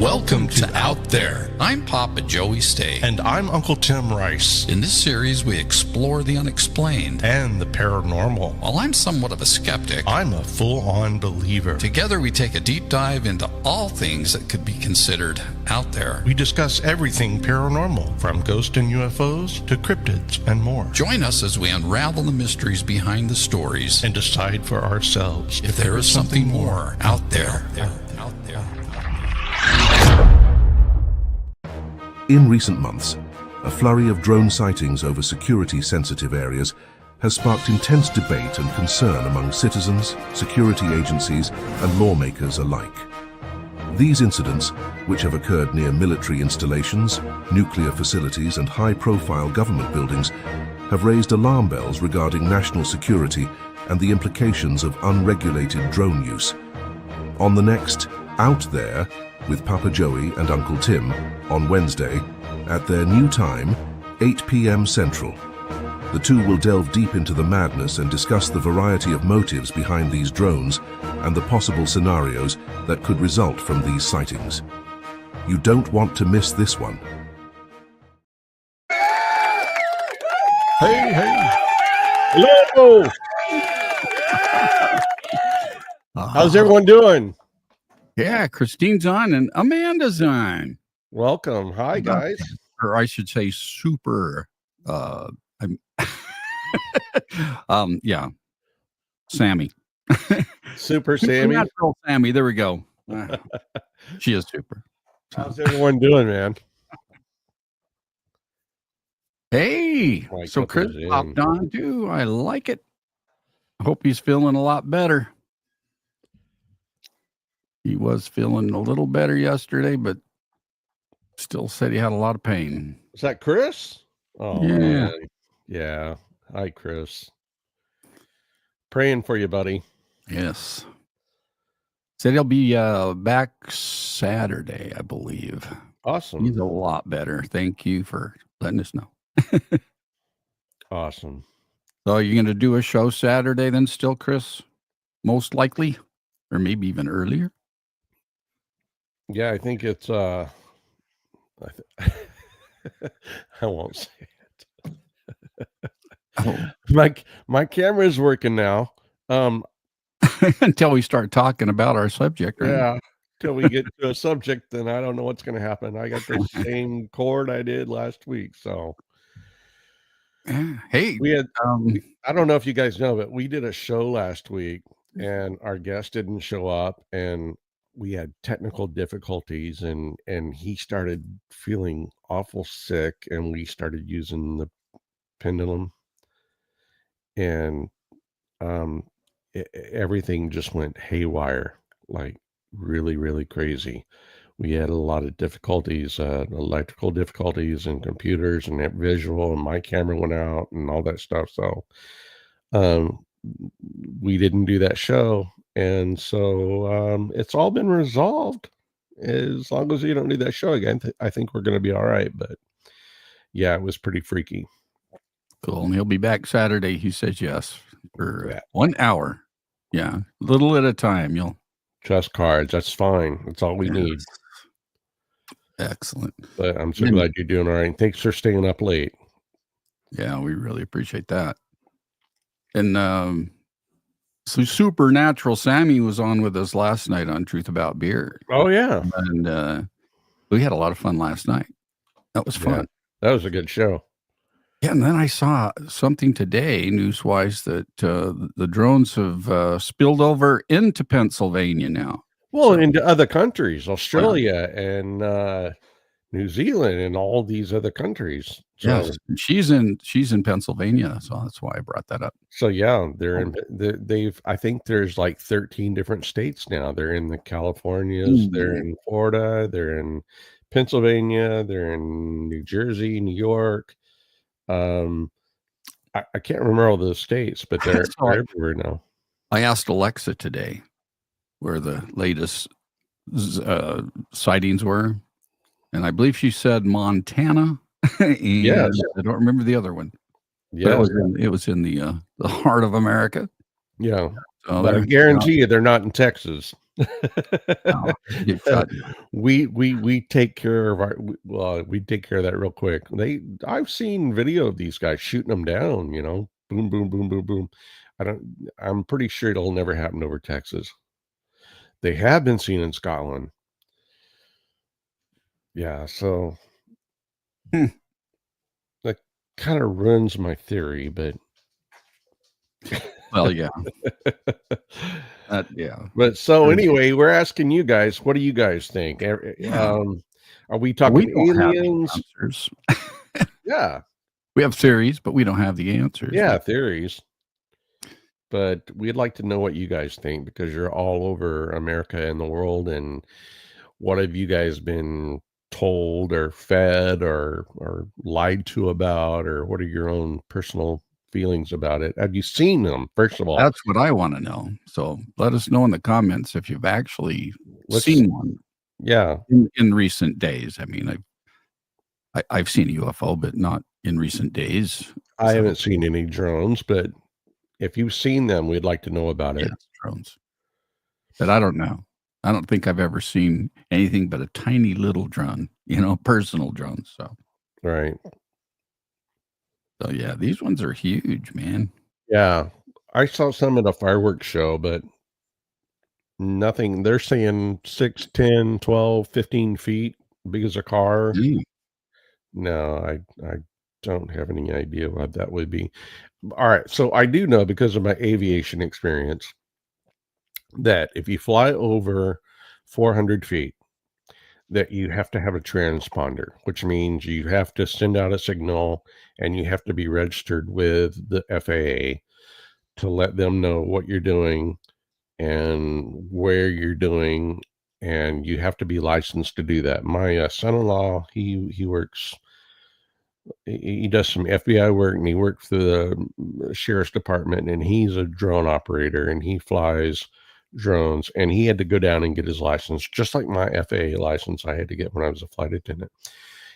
Welcome to Out There. I'm Papa Joey Stay. And I'm Uncle Tim Rice. In this series, we explore the unexplained and the paranormal. While I'm somewhat of a skeptic, I'm a full-on believer. Together, we take a deep dive into all things that could be considered out there. We discuss everything paranormal, from ghosts and UFOs to cryptids and more. Join us as we unravel the mysteries behind the stories and decide for ourselves if there is something more out there. In recent months, a flurry of drone sightings over security-sensitive areas has sparked intense debate and concern among citizens, security agencies, and lawmakers alike. These incidents, which have occurred near military installations, nuclear facilities, and high-profile government buildings, have raised alarm bells regarding national security and the implications of unregulated drone use. On the next Out There with Papa Joey and Uncle Tim on Wednesday at their new time, 8 p.m. Central. The two will delve deep into the madness and discuss the variety of motives behind these drones and the possible scenarios that could result from these sightings. You don't want to miss this one. Hey. Hello. How's everyone doing? Yeah, Christine's on and Amanda's on. Welcome. Hi, guys. Or I should say super. Yeah. Sammy. Super Sammy. Supernatural Sammy. There we go. She is super. How's everyone doing, man? Hey. So Chris popped on too. I like it. I hope he's feeling a lot better. He was feeling a little better yesterday, but still said he had a lot of pain. Is that Chris? Oh, yeah. Man. Yeah. Hi, Chris. Praying for you, buddy. Yes. Said he'll be back Saturday, I believe. Awesome. He's a lot better. Thank you for letting us know. Awesome. So you're going to do a show Saturday then still, Chris? Most likely? Or maybe even earlier? Yeah, I think it's I won't say it. My camera is working now. Until we start talking about our subject, right? Yeah. Till we get to a subject, then I don't know what's going to happen. I got the same cord I did last week, so hey, we had I don't know if you guys know, but we did a show last week and our guest didn't show up and we had technical difficulties and he started feeling awful sick and we started using the pendulum and everything just went haywire, like really, really crazy. We had a lot of difficulties, electrical difficulties and computers and visual, and my camera went out and all that stuff. So we didn't do that show. And so it's all been resolved. As long as we don't do that show again, I think we're going to be all right. But yeah, it was pretty freaky. Cool. And he'll be back Saturday. He says yes for 1 hour. Yeah. A little at a time. You'll just cards. That's fine. That's all we need. Excellent. But I'm so glad you're doing all right. Thanks for staying up late. Yeah, we really appreciate that. And so Supernatural Sammy was on with us last night on Truth About Beer. Oh, yeah. And we had a lot of fun last night. That was fun. Yeah, that was a good show. Yeah, and then I saw something today, news-wise, that the drones have spilled over into Pennsylvania now. Well, into other countries, Australia and New Zealand and all these other countries. So, yes, she's in Pennsylvania, so that's why I brought that up. So yeah, I think there's like 13 different states now. They're in the Californias, they're in Florida, they're in Pennsylvania, they're in New Jersey, New York. I can't remember all those states, but they're everywhere now. I asked Alexa today where the latest sightings were, and I believe she said Montana. Yes, I don't remember the other one. Yeah, it was in the heart of America. Yeah, so but I guarantee you they're not in Texas. No, you get shot. We take care of we take care of that real quick. I've seen video of these guys shooting them down, boom, boom, boom, boom, boom. I'm pretty sure it'll never happen over Texas. They have been seen in Scotland. Yeah, so that kind of ruins my theory, but Well, yeah. Yeah. But so anyway, we're asking you guys, what do you guys think? Yeah. Are we We talking don't have the aliens? answers. Yeah, We have theories, but we don't have the answers. yeah, theories. But we'd like to know what you guys think because you're all over America and the world. And what have you guys been told or fed or lied to about, or what are your own personal feelings about it? Have you seen them, first of all? That's what I want to know. So let us know in the comments if you've actually seen one. Yeah. In recent days. I mean, I've seen a UFO, but not in recent days. I haven't seen any drones, but if you've seen them, we'd like to know about it. Yes, drones. But I don't know. I don't think I've ever seen anything but a tiny little drone, personal drone. So, Right. So yeah, these ones are huge, man. Yeah. I saw some at a fireworks show, but nothing. They're saying 6, 10, 12, 15 feet, big as a car. No, I don't have any idea what that would be. All right. So I do know because of my aviation experience that if you fly over 400 feet, that you have to have a transponder, which means you have to send out a signal and you have to be registered with the FAA to let them know what you're doing and where you're doing, and you have to be licensed to do that. My son-in-law, he works, he does some FBI work, and he works for the sheriff's department, and he's a drone operator, and he flies drones, and he had to go down and get his license, just like my FAA license I had to get when I was a flight attendant.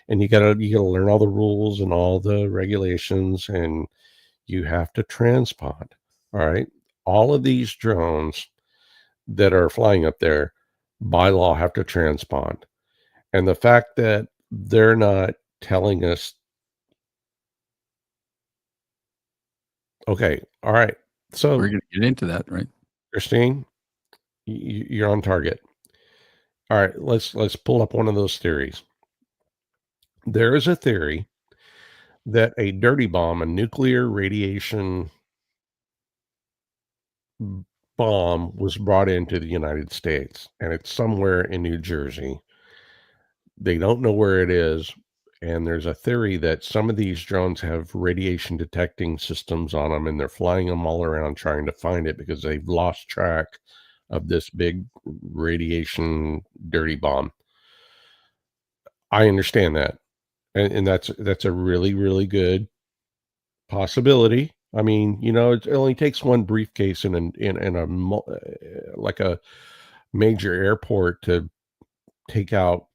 And you gotta learn all the rules and all the regulations, and you have to transpond. All right. All of these drones that are flying up there by law have to transpond. And the fact that they're not telling us, okay, all right. So we're going to get into that, right? Christine, you're on target. All right, let's pull up one of those theories. There is a theory that a dirty bomb, a nuclear radiation bomb, was brought into the United States, and it's somewhere in New Jersey. They don't know where it is, and there's a theory that some of these drones have radiation detecting systems on them, and they're flying them all around trying to find it because they've lost track of this big radiation dirty bomb. I understand that. And that's a really, really good possibility. I mean, it only takes one briefcase in a like a major airport to take out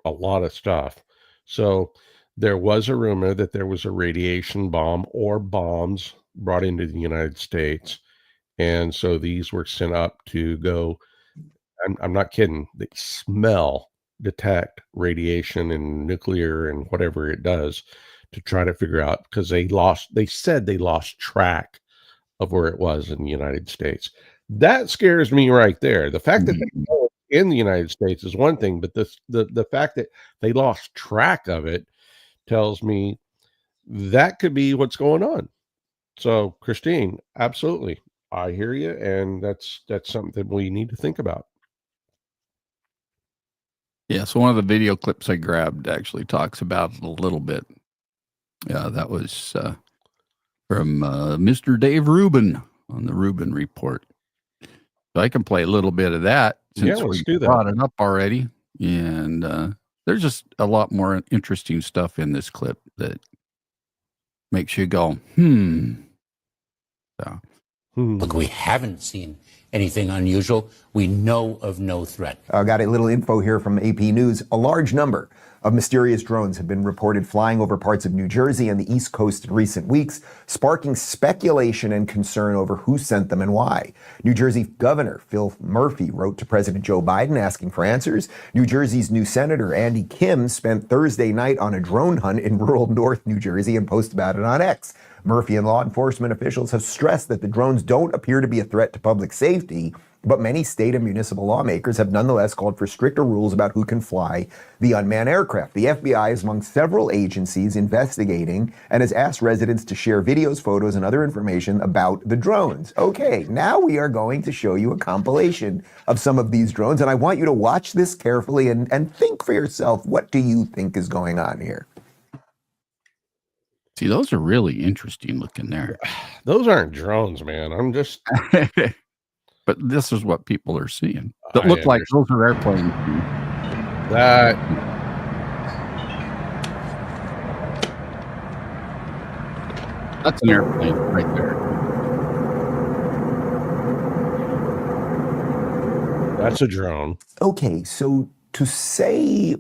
a lot of stuff. So there was a rumor that there was a radiation bomb or bombs brought into the United States. And so these were sent up to go, I'm not kidding, they detect radiation and nuclear and whatever it does to try to figure out, because they said they lost track of where it was in the United States. That scares me right there. The fact that they know it's in the United States is one thing, but the fact that they lost track of it tells me that could be what's going on. So, Christine, absolutely. I hear you, and that's something we need to think about. Yeah, so one of the video clips I grabbed actually talks about it a little bit. Yeah, that was from Mr. Dave Rubin on the Rubin Report. So I can play a little bit of that since we brought it up already. And there's just a lot more interesting stuff in this clip that makes you go, So. Look, we haven't seen anything unusual. We know of no threat. I got a little info here from AP News. A large number of mysterious drones have been reported flying over parts of New Jersey and the East Coast in recent weeks, sparking speculation and concern over who sent them and why. New Jersey Governor Phil Murphy wrote to President Joe Biden asking for answers. New Jersey's new Senator Andy Kim spent Thursday night on a drone hunt in rural North New Jersey and posted about it on X. Murphy and law enforcement officials have stressed that the drones don't appear to be a threat to public safety, but many state and municipal lawmakers have nonetheless called for stricter rules about who can fly the unmanned aircraft. The FBI is among several agencies investigating and has asked residents to share videos, photos, and other information about the drones. Okay, now we are going to show you a compilation of some of these drones, and I want you to watch this carefully and think for yourself, what do you think is going on here? See, those are really interesting looking there. Those aren't drones, man. I'm just... But this is what people are seeing. That look like those are airplanes. That's an airplane right there. That's a drone. Okay, so to say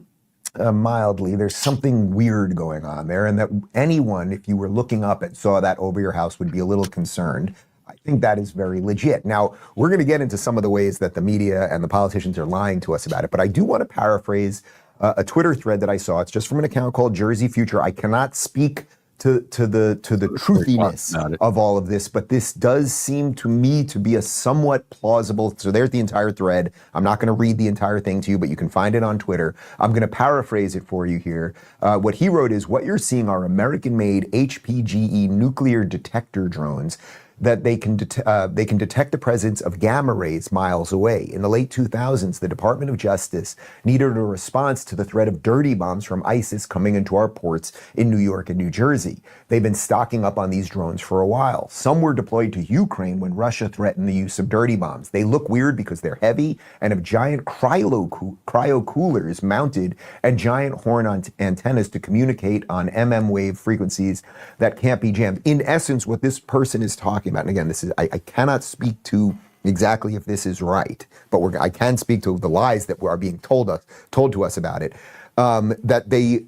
mildly, there's something weird going on there, and that anyone, if you were looking up and saw that over your house, would be a little concerned. I think that is very legit. Now, we're going to get into some of the ways that the media and the politicians are lying to us about it, but I do want to paraphrase a Twitter thread that I saw. It's just from an account called Jersey Future. I cannot speak to the truthiness of all of this, but this does seem to me to be a somewhat plausible. So there's the entire thread. I'm not going to read the entire thing to you, but you can find it on Twitter. I'm going to paraphrase it for you here. What he wrote is, what you're seeing are American-made HPGE nuclear detector drones that they can detect the presence of gamma rays miles away. In the late 2000s, the Department of Justice needed a response to the threat of dirty bombs from ISIS coming into our ports in New York and New Jersey. They've been stocking up on these drones for a while. Some were deployed to Ukraine when Russia threatened the use of dirty bombs. They look weird because they're heavy and have giant cryo coolers mounted and giant horn antennas to communicate on wave frequencies that can't be jammed. In essence, what this person is talking about, and again, this is I cannot speak to exactly if this is right, but I can speak to the lies that are being told to us about it. That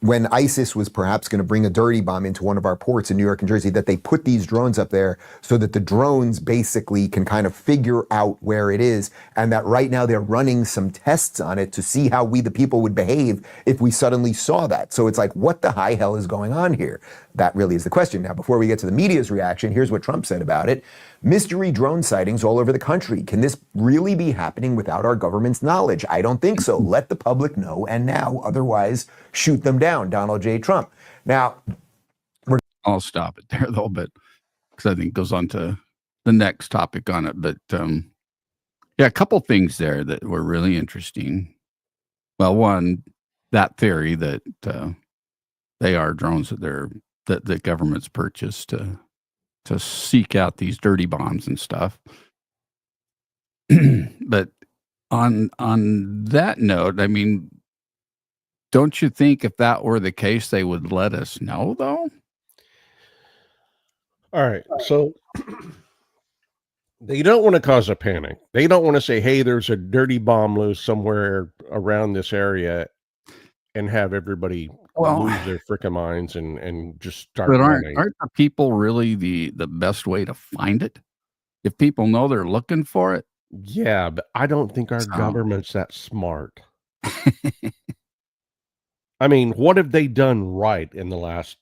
when ISIS was perhaps going to bring a dirty bomb into one of our ports in New York and Jersey, that they put these drones up there so that the drones basically can kind of figure out where it is, and that right now they're running some tests on it to see how we, the people, would behave if we suddenly saw that. So it's like, what the high hell is going on here? That really is the question. Now, before we get to the media's reaction, here's what Trump said about it. Mystery drone sightings all over the country. Can this really be happening without our government's knowledge? I don't think so. Let the public know, and now, otherwise, shoot them down. Donald J. Trump. Now, I'll stop it there, though, but because I think it goes on to the next topic on it. But yeah, a couple things there that were really interesting. Well, one, that theory that they are drones that the government's purchased to seek out these dirty bombs and stuff. But on that note, I mean, don't you think if that were the case, they would let us know, though? All right. So they don't want to cause a panic. They don't want to say, hey, there's a dirty bomb loose somewhere around this area and have everybody lose their frickin' minds and just start running. Aren't the people really the best way to find it? If people know they're looking for it? Yeah, but I don't think our government's that smart. I mean, what have they done right in the last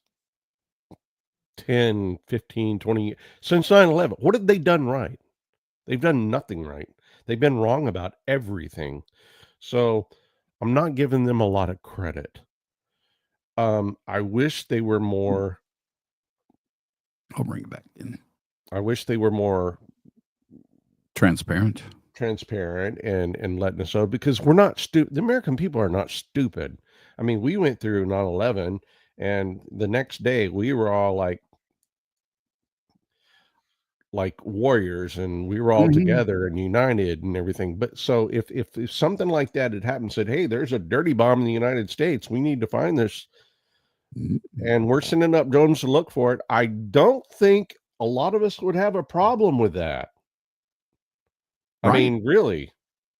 10, 15, 20 years? Since 9/11, what have they done right? They've done nothing right. They've been wrong about everything. So I'm not giving them a lot of credit. I wish they were more... I'll bring it back in. I wish they were more transparent and letting us know, because we're not stupid. The American people are not stupid. I mean, we went through 9/11, and the next day we were all like warriors, and we were all together and united and everything. But so if something like that had happened, said, hey, there's a dirty bomb in the United States, we need to find this, and we're sending up drones to look for it, I don't think a lot of us would have a problem with that. Right. I mean, really.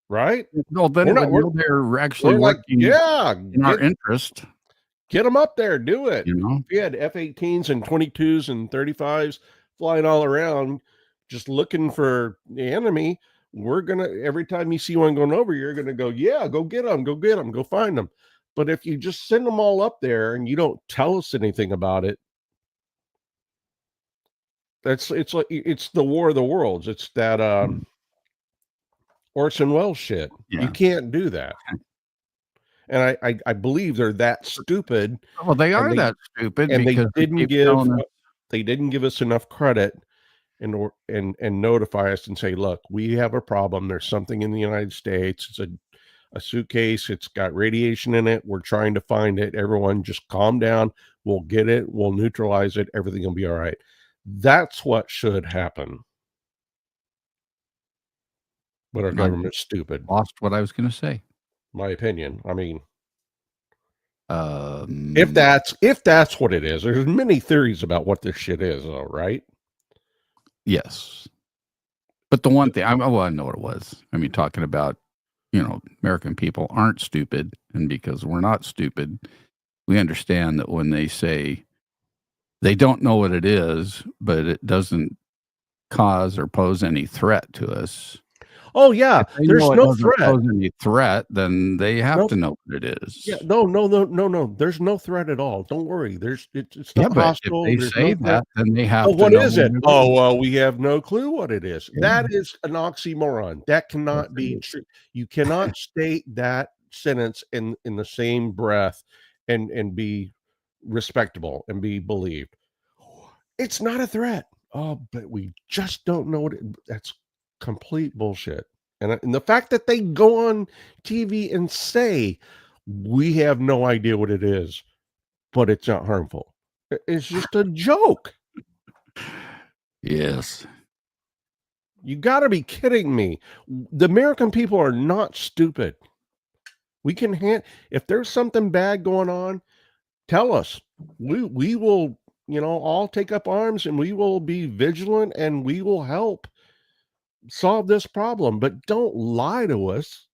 right? No, then We're it not- would we're- know they're actually We're like, working yeah, in our interest. get them up there, do it. You know? If you had F-18s and 22s and 35s flying all around, just looking for the enemy, every time you see one going over, you're gonna go, yeah, go get them, go find them. But if you just send them all up there and you don't tell us anything about it, it's the War of the Worlds. It's that Orson Welles shit. Yeah. You can't do that. And I believe they're that stupid. Well, they are that stupid, And because they didn't give us enough credit and notify us and say, look, we have a problem. There's something in the United States. It's a suitcase. It's got radiation in it. We're trying to find it. Everyone just calm down. We'll get it. We'll neutralize it. Everything will be all right. That's what should happen. But our government's stupid. Lost what I was going to say. My opinion. I mean, if that's what it is, there's many theories about what this shit is, though, right? Yes. But the one thing, I know what it was. I mean, talking about, American people aren't stupid. And because we're not stupid, we understand that when they say they don't know what it is, but it doesn't cause or pose any threat to us. Oh yeah, there's no threat. Pose any threat, then they have to know what it is. Yeah, no. There's no threat at all. Don't worry. It's not hostile. If they say that, then they have to know. What is it? Oh, well, we have no clue what it is. Yeah. That is an oxymoron. That cannot be true. You cannot state that sentence in the same breath and be respectable and be believed. It's not a threat. Oh, but we just don't know what that's complete bullshit. And the fact that they go on TV and say, we have no idea what it is, but it's not harmful. It's just a joke. Yes. You got to be kidding me. The American people are not stupid. We can if there's something bad going on, tell us. We will, all take up arms and we will be vigilant and we will help solve this problem, but don't lie to us.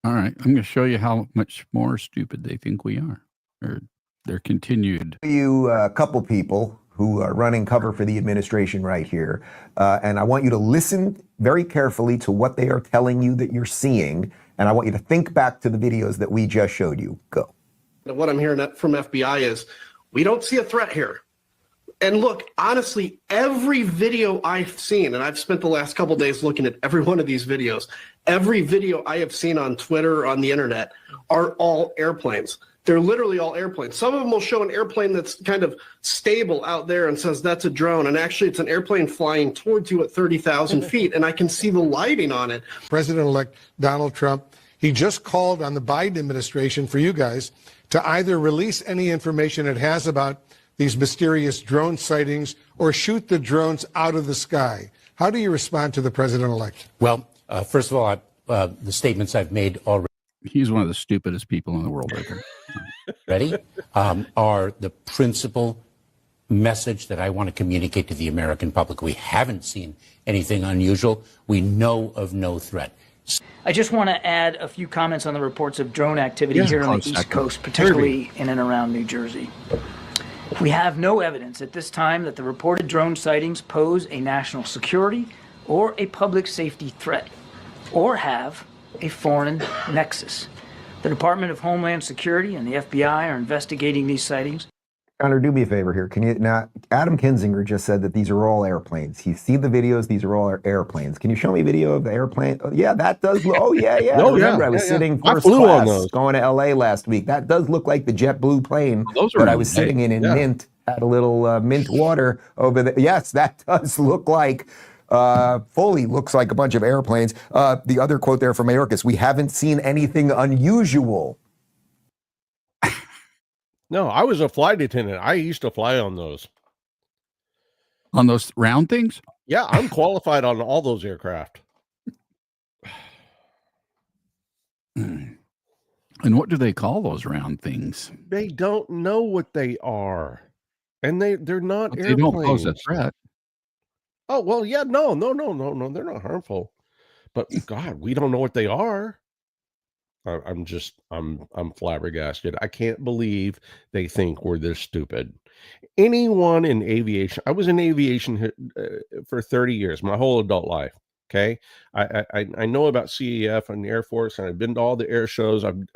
All right. I'm going to show you how much more stupid they think we are, or their continued. A couple people who are running cover for the administration right here. And I want you to listen very carefully to what they are telling you that you're seeing. And I want you to think back to the videos that we just showed you. Go. What I'm hearing from FBI is, we don't see a threat here. And look, honestly, every video I've seen, and I've spent the last couple of days looking at every one of these videos, every video I have seen on Twitter or on the internet are all airplanes. They're literally all airplanes. Some of them will show an airplane that's kind of stable out there and says that's a drone. And actually, it's an airplane flying towards you at 30,000 feet. And I can see the lighting on it. President-elect Donald Trump, he just called on the Biden administration for you guys to either release any information it has about these mysterious drone sightings or shoot the drones out of the sky. How do you respond to the president-elect? Well, first of all, the statements I've made already. He's one of the stupidest people in the world, I think. Ready? Are the principal message that I want to communicate to the American public. We haven't seen anything unusual. We know of no threat. I just want to add a few comments on the reports of drone activity here on the East Coast, particularly in and around New Jersey. We have no evidence at this time that the reported drone sightings pose a national security or a public safety threat, or have a foreign nexus. The Department of Homeland Security and the FBI are investigating these sightings. Connor, do me a favor here. Can you now? Adam Kinzinger just said that these are all airplanes. You see the videos; these are all airplanes. Can you show me a video of the airplane? Oh, yeah, that does look. Oh yeah. Oh, Remember, yeah, I was sitting first on class those. going to LA last week. That does look like the JetBlue plane Those are that I was nice. sitting in Mint. Had a little mint water over there. Yes, that does look like. Fully looks like a bunch of airplanes. The other quote there from Mayorkas: "We haven't seen anything unusual." No, I was a flight attendant. I used to fly on those. On those round things? Yeah, I'm qualified on all those aircraft. And what do they call those round things? They don't know what they are. And they're not But airplanes. they don't pose a threat. Oh, well, yeah, no, they're not harmful. but God, we don't know what they are. I'm flabbergasted. I can't believe they think we're this stupid. Anyone in aviation, I was in aviation for 30 years, my whole adult life. Okay. I know about CEF and the Air Force, and I've been to all the air shows. I'm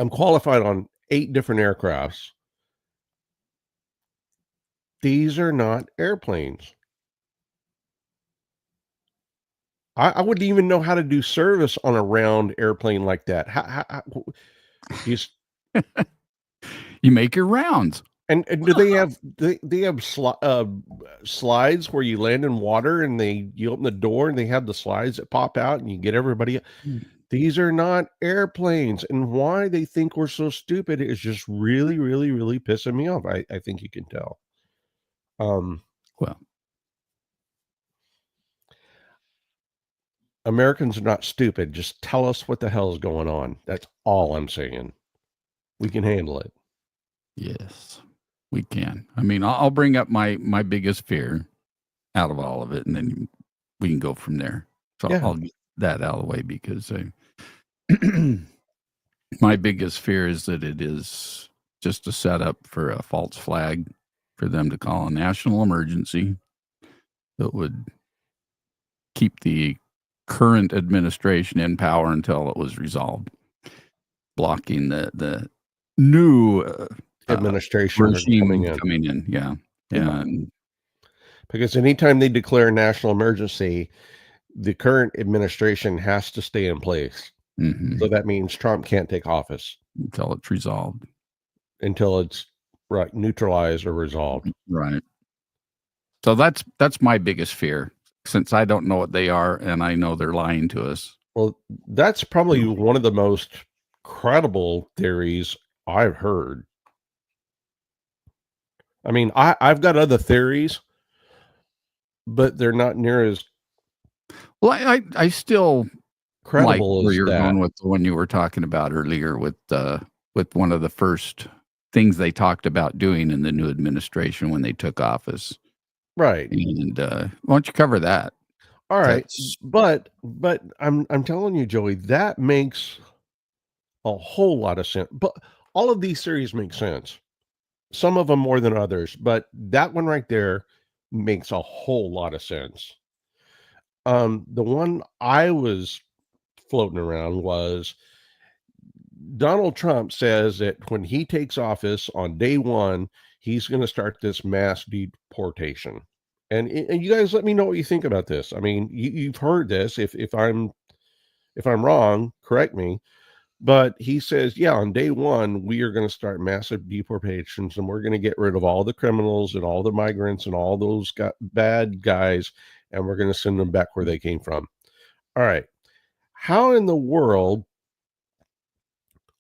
qualified on 8 different aircrafts. These are not airplanes. I wouldn't even know how to do service on a round airplane like that. You, You make your rounds. and do they have slides where you land in water and you open the door and they have the slides that pop out and you get everybody. These are not airplanes, and why they think we're so stupid is just really, really, really pissing me off. I think you can tell. Well, Americans are not stupid. Just tell us what the hell is going on. That's all I'm saying. We can handle it. yes, we can. I mean, I'll bring up my biggest fear out of all of it, and then we can go from there. So Yeah. I'll get that out of the way because my biggest fear is that it is just a setup for a false flag for them to call a national emergency that would keep the current administration in power until it was resolved, blocking the new Administration regime coming in. Yeah. Yeah. And Because anytime they declare a national emergency, the current administration has to stay in place. So that means Trump can't take office until it's resolved. Until it's neutralized or resolved. Right. So that's my biggest fear, since I don't know what they are and I know they're lying to us. Well, that's probably one of the most credible theories I've heard. I mean, I've got other theories, but they're not near as I still credible like where as you're that. going with the one you were talking about earlier with one of the first things they talked about doing in the new administration when they took office. Right. And why don't you cover that? All right. But I'm telling you, Joey, that makes a whole lot of sense. But all of these theories make sense. Some of them more than others, but that one right there makes a whole lot of sense. The one I was floating around was Donald Trump says that when he takes office on day one, he's going to start this mass deportation. And you guys let me know what you think about this. I mean, you've heard this. If I'm wrong, correct me. But he says, yeah, on day one, we are going to start massive deportations, and we're going to get rid of all the criminals and all the migrants and all those bad guys, and we're going to send them back where they came from. All right. How in the world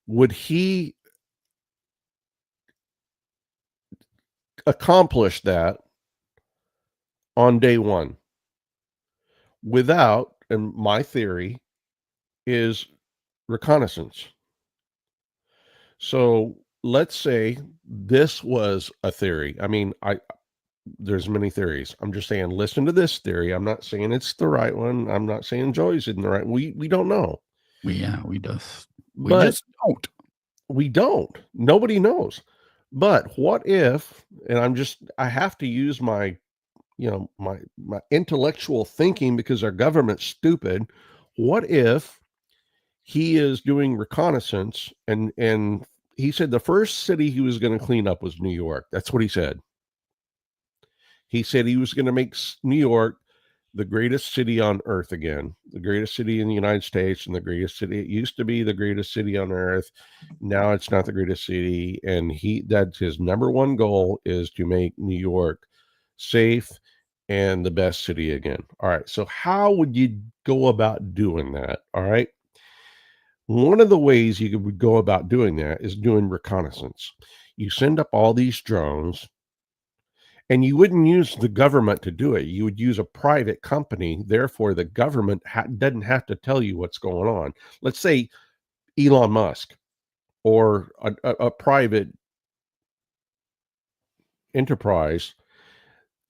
would he accomplish that on day one without, and my theory is reconnaissance. So let's say this was a theory. I mean, there's many theories. I'm just saying, listen to this theory. I'm not saying it's the right one. I'm not saying Joey's in the right. We don't know. We just don't. We don't. Nobody knows. But what if, and I have to use my, my intellectual thinking because our government's stupid. What if he is doing reconnaissance and he said the first city he was going to clean up was New York. That's what he said. He said he was going to make New York the greatest city on earth again, the greatest city in the United States, and the greatest city. It used to be the greatest city on earth. Now it's not the greatest city. And that's his number one goal, is to make New York safe and the best city again. All right. So how would you go about doing that? All right. One of the ways you could go about doing that is doing reconnaissance. You send up all these drones, and you wouldn't use the government to do it. You would use a private company. Therefore, the government doesn't have to tell you what's going on. Let's say Elon Musk or a private enterprise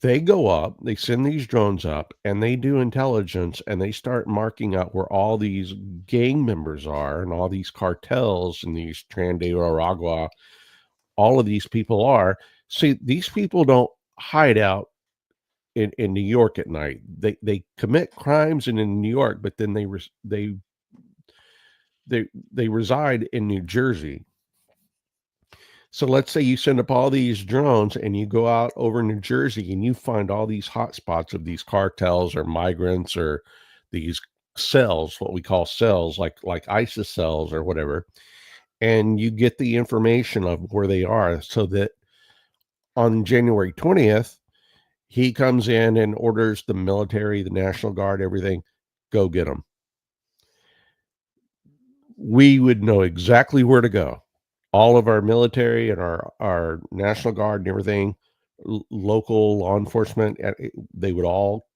They go up, they send these drones up, and they do intelligence, and they start marking out where all these gang members are and all these cartels and these Tran de Aragua, all of these people are. See, these people don't hide out in New York at night. They commit crimes in New York, but then they reside in New Jersey. So let's say you send up all these drones and you go out over New Jersey and you find all these hot spots of these cartels or migrants or these cells, what we call cells, like ISIS cells or whatever, and you get the information of where they are, so that on January 20th, he comes in and orders the military, the National Guard, everything, go get them. We would know exactly where to go. All of our military and our National Guard and everything, local law enforcement, they would all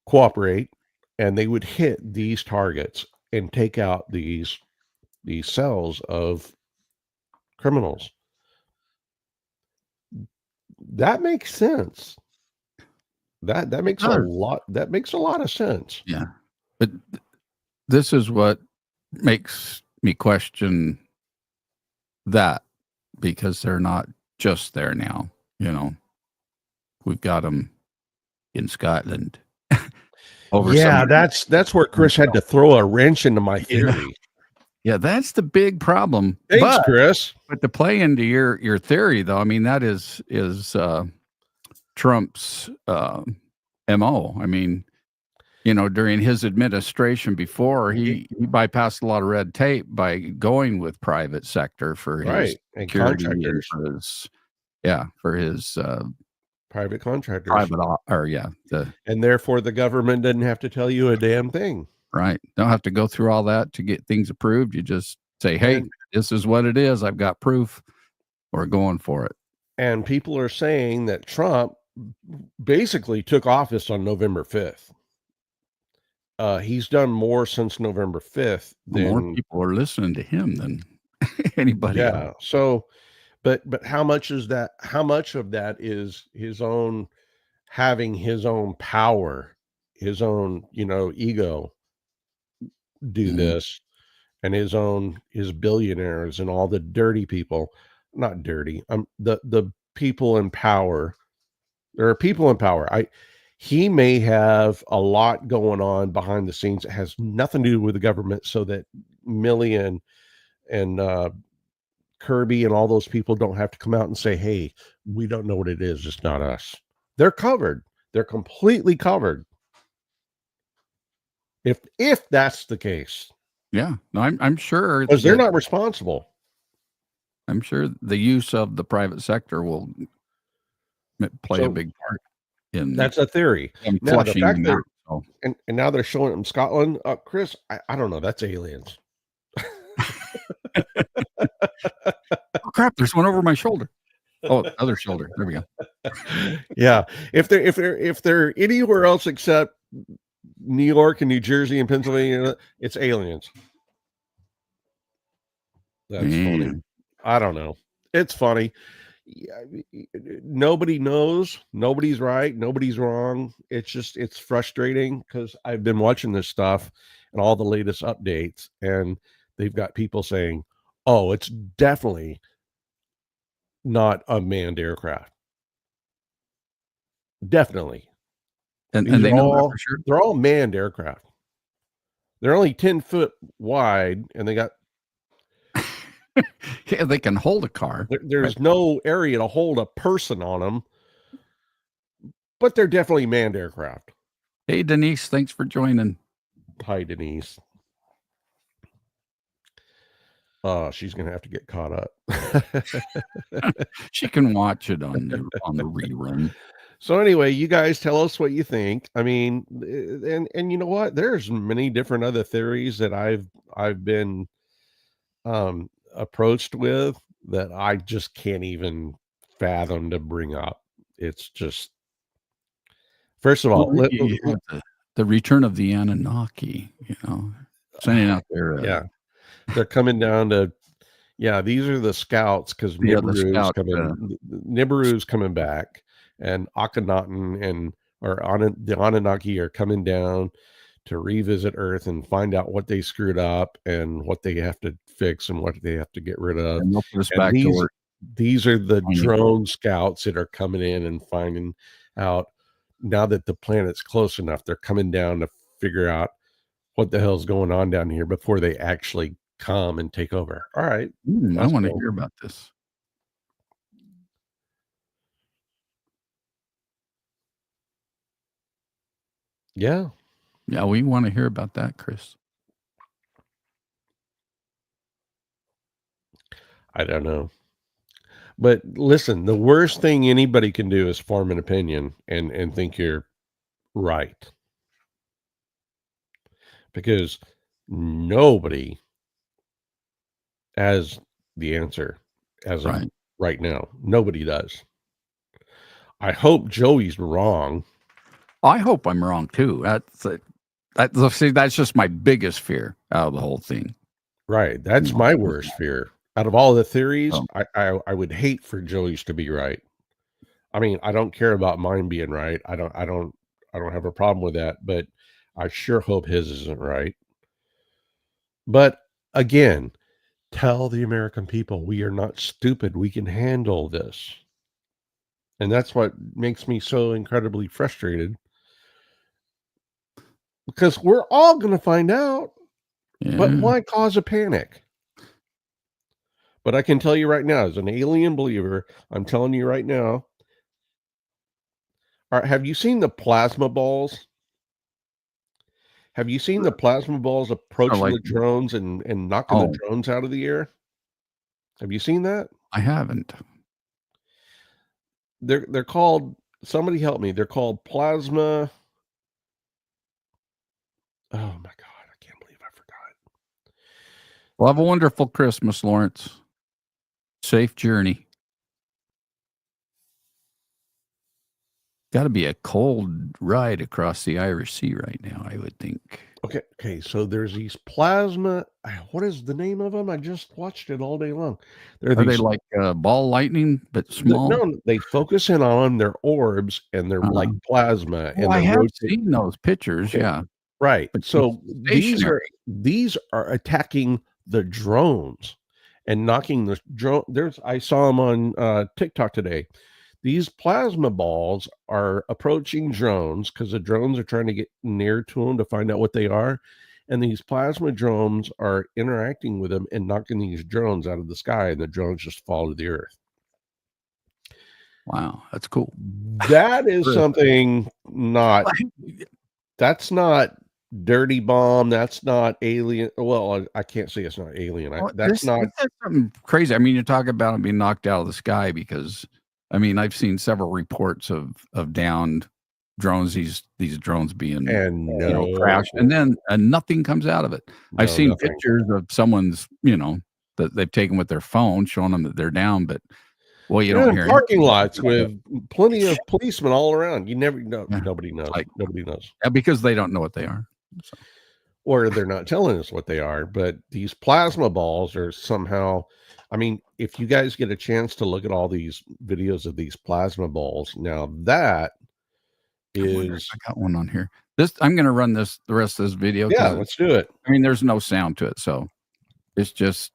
cooperate, and they would hit these targets and take out these cells of criminals. That makes sense. That makes a lot. That makes a lot of sense. Yeah, but this is what makes me question that, because they're not just there now. You know, we've got them in Scotland. That's where Chris had to throw a wrench into my theory. Yeah, that's the big problem. Thanks, Chris. But to play into your theory, though, I mean, that is Trump's MO. I mean, you know, during his administration before, he bypassed a lot of red tape by going with private sector for his and security contractors. and for his Private contractors. And therefore the government doesn't have to tell you a damn thing. Right. Don't have to go through all that to get things approved. You just say, hey, this is what it is. I've got proof. We're going for it. And people are saying that Trump basically took office on November 5th. He's done more since November 5th. More people are listening to him than anybody else. So, but how much is that? How much of that is his own having his own power, his own, ego do this, and his billionaires and all the dirty people, not dirty, the people in power. There are people in power. He may have a lot going on behind the scenes that has nothing to do with the government, so that Milley and Kirby and all those people don't have to come out and say, hey, we don't know what it is. It's not us. They're covered. They're completely covered. If that's the case. Yeah. No, I'm sure. Because they're not responsible. I'm sure the use of the private sector will play a big part in. That's a theory. Now, the fact that, and now they're showing it in Scotland. Chris, I don't know. That's aliens. Oh, crap. There's one over my shoulder. Oh, other shoulder. There we go. Yeah. If they're anywhere else except New York and New Jersey and Pennsylvania, it's aliens. That's funny. I don't know. It's funny. Nobody knows. Nobody's right. Nobody's wrong. It's frustrating because I've been watching this stuff and all the latest updates, and they've got people saying, oh, it's definitely not a manned aircraft. Definitely. And they know that for sure. They're all manned aircraft. They're only 10 foot wide, and they got yeah, they can hold a car. There's no area to hold a person on them, but they're definitely manned aircraft. Hey, Denise, thanks for joining. Hi, Denise. She's gonna have to get caught up. She can watch it on the rerun. So anyway, you guys tell us what you think. I mean, and you know what? There's many different other theories that I've been approached with that I just can't even fathom to bring up. It's just, first of all, the return of the Anunnaki, sending out their they're coming down to, Yeah, these are the scouts because Yeah, the scout. Nibiru's coming back, and Akhenaten and the Anunnaki are coming down to revisit Earth and find out what they screwed up and what they have to fix and what they have to get rid of. And they'll put us And back to work. these are the Finally. drone scouts that are coming in and finding out now that the planet's close enough. They're coming down to figure out what the hell's going on down here before they actually come and take over. All right. I want to hear about this. Yeah. Yeah, we want to hear about that, Chris. I don't know. But listen, the worst thing anybody can do is form an opinion and think you're right. Because nobody has the answer as of right now. Nobody does. I hope Joey's wrong. I hope I'm wrong too. That's just my biggest fear out of the whole thing. Right. That's my worst fear. Out of all the theories, I would hate for Joey's to be right. I mean, I don't care about mine being right. I don't have a problem with that, but I sure hope his isn't right. But again, tell the American people we are not stupid. We can handle this. And that's what makes me so incredibly frustrated. Because we're all going to find out. Yeah. But why cause a panic? But I can tell you right now, as an alien believer, I'm telling you right now. All right, have you seen the plasma balls? Have you seen the plasma balls approaching the drones and knocking the drones out of the air? Have you seen that? I haven't. They're called, somebody help me. They're called plasma. Oh my God, I can't believe I forgot. Well, have a wonderful Christmas, Lawrence. Safe journey. Got to be a cold ride across the Irish Sea right now, I would think. Okay. So there's these plasma. What is the name of them? I just watched it all day long. Are they like ball lightning, but small? No, they focus in on them. They're orbs, and they're like plasma. Well, I have seen those pictures. Okay. Yeah. Right. But so these are attacking the drones and knocking the drone. I saw them on TikTok today. These plasma balls are approaching drones because the drones are trying to get near to them to find out what they are. And these plasma drones are interacting with them and knocking these drones out of the sky, and the drones just fall to the earth. Wow, that's cool. That is something that's not dirty bomb. That's not alien. Well, I can't say it's not alien. That's something crazy. I mean, you're talking about it being knocked out of the sky because, I mean, I've seen several reports of downed drones, these drones being crashed, and then nothing comes out of it. I've seen pictures of someone's, that they've taken with their phone showing them that they're down, but you don't hear parking lots with plenty of policemen all around. You never know. Yeah. Nobody knows. Nobody knows. Yeah, because they don't know what they are. So. Or they're not telling us what they are. But these plasma balls are somehow, I mean, if you guys get a chance to look at all these videos of these plasma balls, now that is, I got one on here. I'm going to run the rest of this video. Yeah, let's do it. I mean, there's no sound to it, so it's just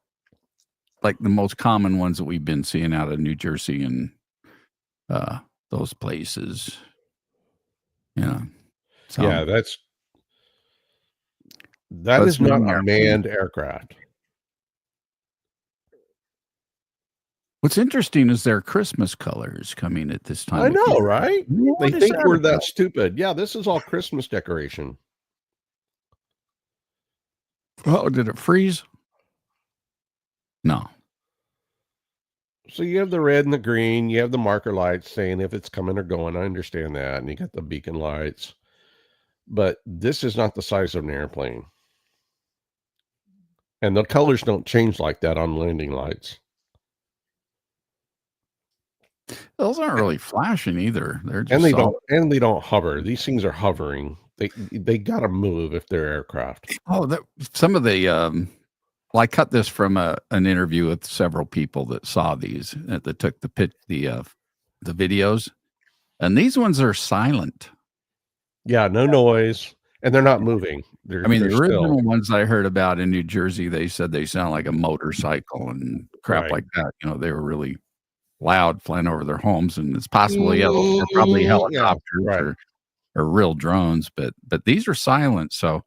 like the most common ones that we've been seeing out of New Jersey and those places. Yeah. So, yeah, that is not a manned aircraft. What's interesting is their Christmas colors coming at this time. I know, right? They think we're that stupid. Yeah, this is all Christmas decoration. Oh, did it freeze? No. So you have the red and the green. You have the marker lights saying if it's coming or going. I understand that. And you got the beacon lights. But this is not the size of an airplane. And the colors don't change like that on landing lights. Those aren't really flashing either. They're just they don't hover. These things are hovering. They got to move if they're aircraft. Oh, some of the Well, I cut this from an interview with several people that saw these, that took the videos, and these ones are silent. Yeah, no noise, and they're not moving. I mean, the They're still. original ones I heard about in New Jersey, they said they sound like a motorcycle and crap Right. like that. You know, they were really loud flying over their homes, and it's possibly they're probably helicopters right. or real drones, but these are silent. So,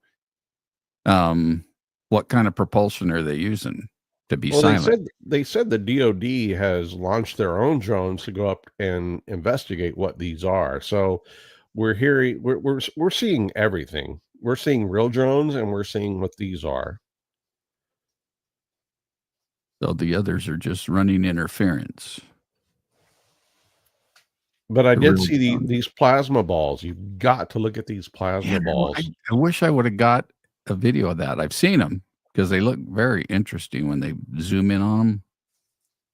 what kind of propulsion are they using to be silent? They said the DoD has launched their own drones to go up and investigate what these are. So we're seeing everything. We're seeing real drones, and we're seeing what these are. So the others are just running interference. But I did see these plasma balls. You've got to look at these plasma balls. I wish I would have got a video of that. I've seen them because they look very interesting when they zoom in on them.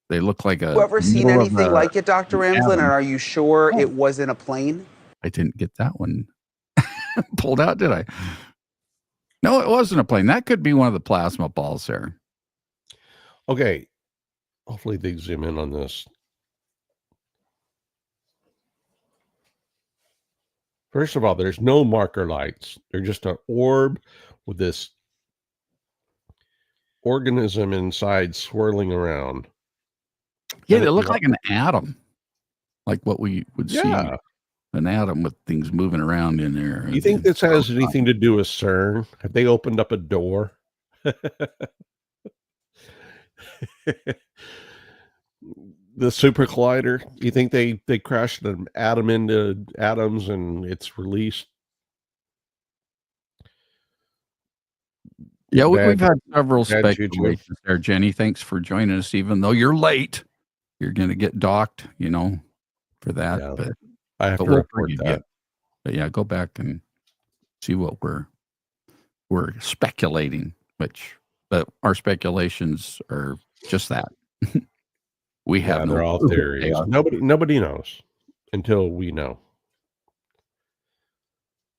They look like a. You ever seen anything like it, Dr. Ramsland? And are you sure it wasn't a plane? I didn't get that one pulled out, did I? No, it wasn't a plane. That could be one of the plasma balls there. Okay. Hopefully they zoom in on this. First of all, there's no marker lights. They're just an orb with this organism inside swirling around. Yeah, they look like an atom, like what we would see, an atom with things moving around in there. You think this has anything to do with CERN? Have they opened up a door? The super collider, you think they crashed an atom into atoms and it's released? Yeah, we've had several speculations there, Jenny. Thanks for joining us, even though you're late. You're going to get docked, for that. Yeah, but I have to report that. But yeah, go back and see what we're speculating, but our speculations are just that. We have they're all theories. Nobody knows until we know.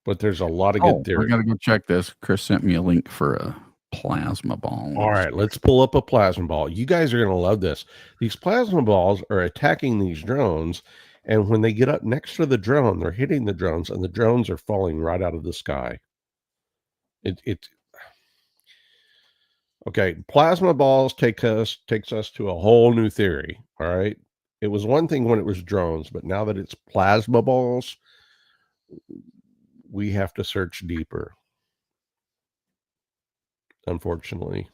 But there's a lot of good theories. I got to go check this. Chris sent me a link for a plasma ball. All right, let's pull up a plasma ball. You guys are going to love this. These plasma balls are attacking these drones, and when they get up next to the drone, they're hitting the drones, and the drones are falling right out of the sky. Okay, plasma balls takes us to a whole new theory. All right, it was one thing when it was drones, but now that it's plasma balls, we have to search deeper. Unfortunately,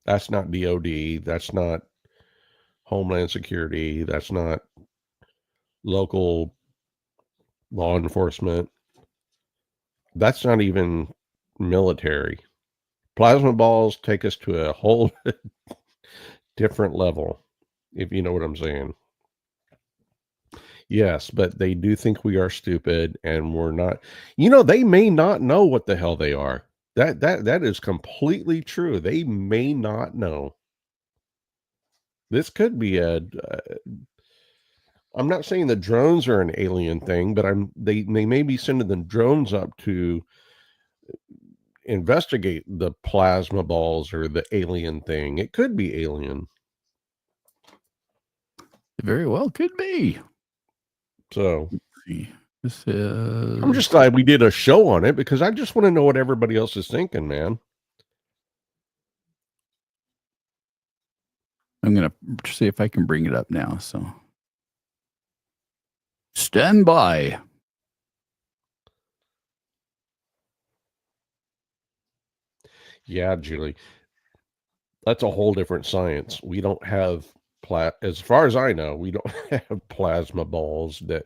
that's not DoD. That's not Homeland Security. That's not local law enforcement. That's not even military. Plasma balls take us to a whole different level, if you know what I'm saying. Yes, but they do think we are stupid, and we're not. They may not know what the hell they are. That is completely true. They may not know. This could be I'm not saying the drones are an alien thing, but they may be sending the drones up to investigate the plasma balls or the alien thing. It could be alien. It very well could be. So this is... I'm just glad we did a show on it, because I just want to know what everybody else is thinking, man. I'm going to see if I can bring it up now. So stand by. Yeah, Julie. That's a whole different science. We don't have as far as I know, we don't have plasma balls that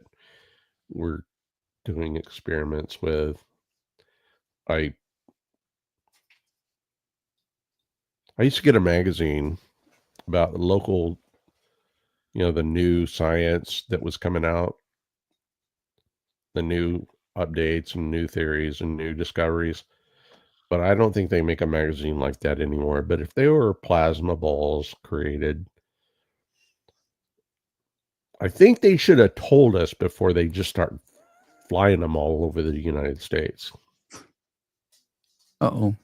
we're doing experiments with. I used to get a magazine about the local, the new science that was coming out, the new updates and new theories and new discoveries. But I don't think they make a magazine like that anymore. But if they were plasma balls created, I think they should have told us before they just start flying them all over the United States. Uh-oh.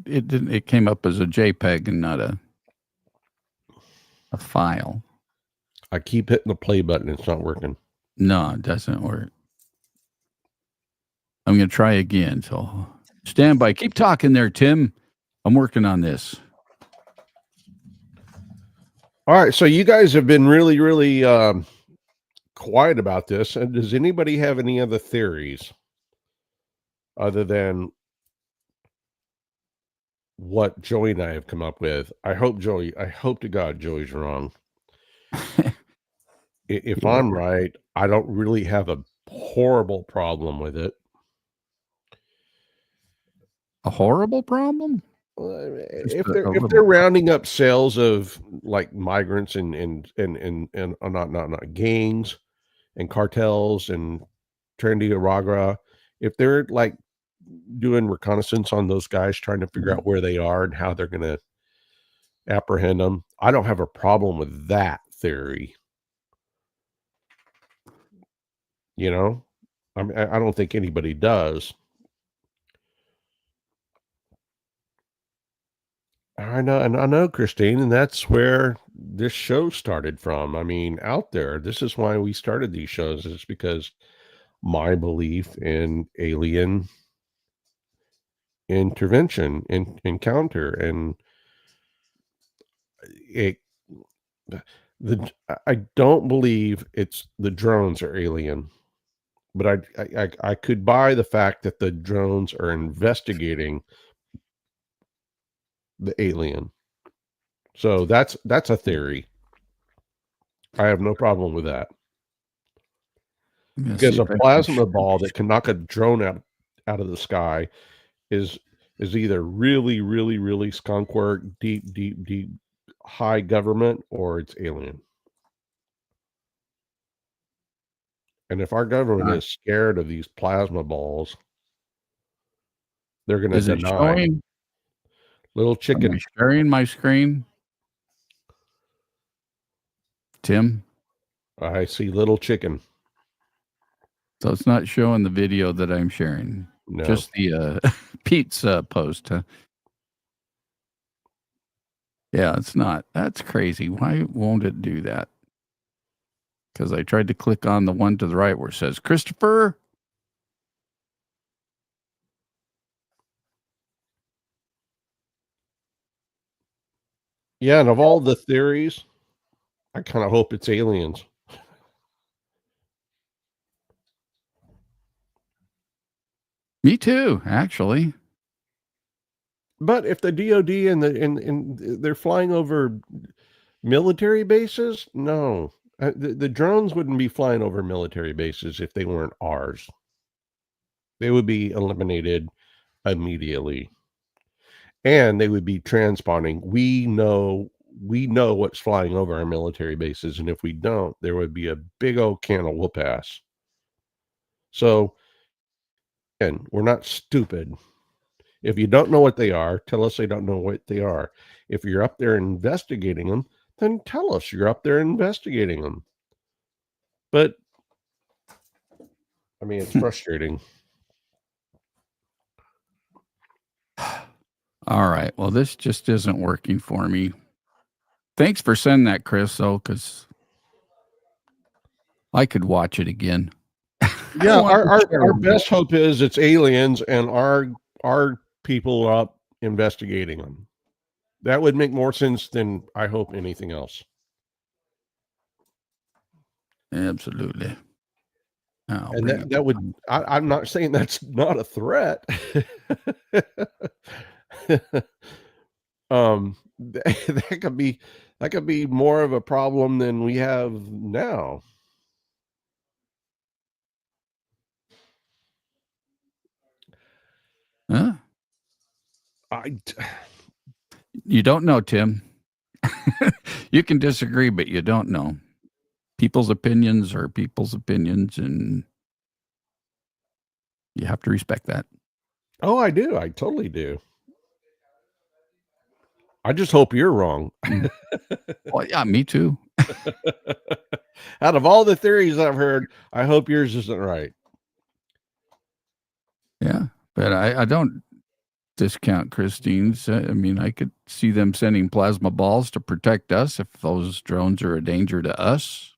it didn't. It came up as a JPEG and not a file. I keep hitting the play button. It's not working. No, it doesn't work. I'm going to try again. So stand by. Keep talking there, Tim. I'm working on this. All right. So you guys have been really, really quiet about this. And does anybody have any other theories other than what Joey and I have come up with? I hope to God Joey's wrong. If I'm right, I don't really have a horrible problem with it. A horrible problem? If they're rounding up sales of like migrants and not gangs and cartels and trying to ragra, if they're like doing reconnaissance on those guys, trying to figure out where they are and how they're going to apprehend them, I don't have a problem with that theory. You know, I mean, I don't think anybody does. I know, Christine, and that's where this show started from. I mean, out there, this is why we started these shows, is because my belief in alien intervention, encounter, and I don't believe it's the drones are alien, but I could buy the fact that the drones are investigating the alien. So that's a theory. I have no problem with that. Because a plasma ball that can knock a drone out of the sky is either really, really, really skunk work, deep high government, or it's alien. And if our government is scared of these plasma balls, they're going to deny. Little chicken. Am I sharing my screen? Tim? I see little chicken. So it's not showing the video that I'm sharing. No. Just the Pete's post. Huh? Yeah, it's not. That's crazy. Why won't it do that? Because I tried to click on the one to the right where it says Christopher. Yeah, and of all the theories, I kind of hope it's aliens. Me too, actually. But if the DOD and they're flying over military bases, no. The drones wouldn't be flying over military bases if they weren't ours. They would be eliminated immediately. And they would be transponding. We know what's flying over our military bases, and if we don't, there would be a big old can of whoop ass. So, and we're not stupid. If you don't know what they are, tell us they don't know what they are. If you're up there investigating them, then tell us you're up there investigating them. But, I mean, it's frustrating. All right. Well, this just isn't working for me. Thanks for sending that, Chris, though, because I could watch it again. Yeah, our best hope is it's aliens and our people are up investigating them. That would make more sense than I hope anything else. Absolutely. And that would, I'm not saying that's not a threat. that could be more of a problem than we have now. Huh? You don't know, Tim. You can disagree, but you don't know. People's opinions are people's opinions, and you have to respect that. Oh, I do. I totally do. I just hope you're wrong. Well, yeah, me too. Out of all the theories I've heard, I hope yours isn't right. Yeah, but I don't. discount Christine's. I mean, I could see them sending plasma balls to protect us if those drones are a danger to us.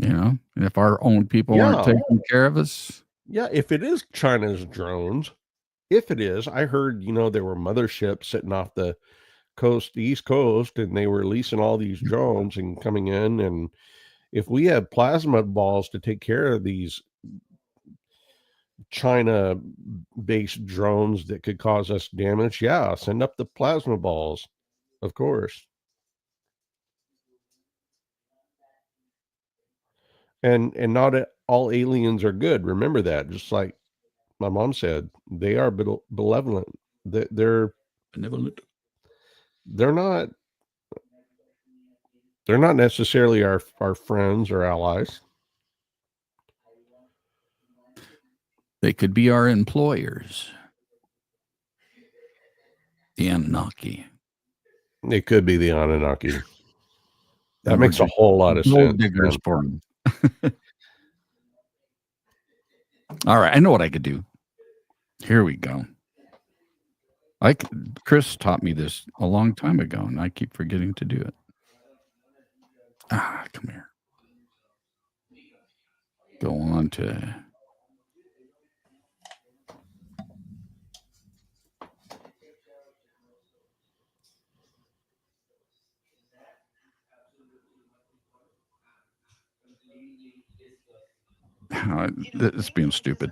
And if our own people aren't taking care of us. Yeah, if it is China's drones, if it is, I heard, there were motherships sitting off the East Coast, and they were releasing all these drones and coming in. And if we have plasma balls to take care of these China-based drones that could cause us damage, yeah, send up the plasma balls, of course. And not all aliens are good. Remember that. Just like my mom said, they are benevolent. They're benevolent. They're not necessarily our friends or allies. They could be our employers. The Anunnaki. It could be the Anunnaki. That makes a whole lot of sense. Diggers for them. All right, I know what I could do. Here we go. Chris taught me this a long time ago, and I keep forgetting to do it. Come here. Go on to... It's being stupid.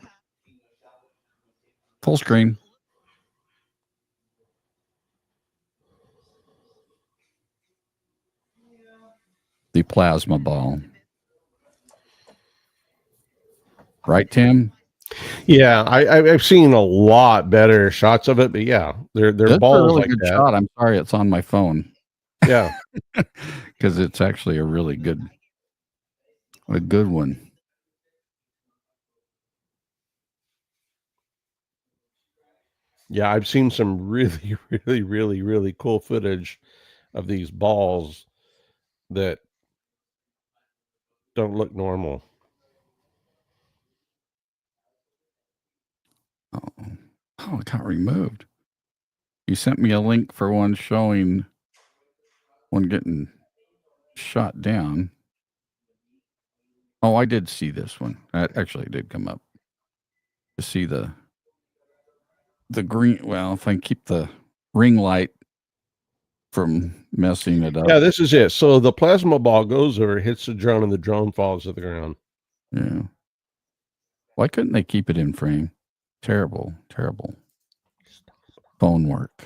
Full screen. The plasma ball. Right, Tim? Yeah, I've seen a lot better shots of it, but yeah, they're That's balls a really like good that. shot. I'm sorry it's on my phone. Yeah. Because it's actually a really good one. Yeah, I've seen some really, really, really, really cool footage of these balls that don't look normal. Oh, it got removed. You sent me a link for one showing one getting shot down. Oh, I did see this one. That actually did come up. To see the green. Well, if I can keep the ring light from messing it up. Yeah, this is it. So the plasma ball goes over, hits the drone, and the drone falls to the ground. Yeah. Why couldn't they keep it in frame? Terrible, terrible phone work.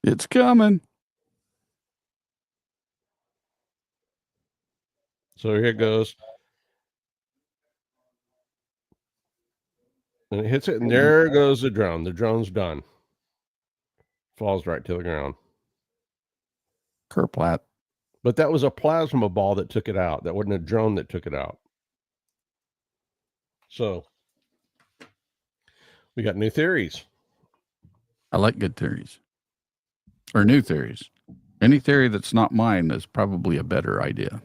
It's coming. So here it goes. And it hits it, and there goes the drone. The drone's done. Falls right to the ground. Kerplat. But that was a plasma ball that took it out. That wasn't a drone that took it out. So we got new theories. I like good theories. Or new theories. Any theory that's not mine is probably a better idea.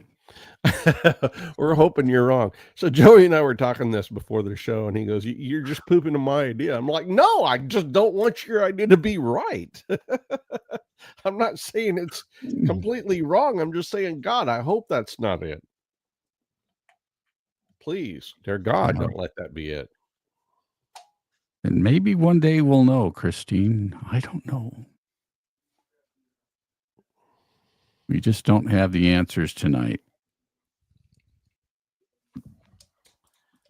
We're hoping you're wrong. So Joey and I were talking this before the show, and he goes, "You're just pooping to my idea." I'm like, "No, I just don't want your idea to be right." I'm not saying it's completely wrong. I'm just saying, God, I hope that's not it. Please, dear God, don't let that be it. And maybe one day we'll know, Christine. I don't know. We just don't have the answers tonight.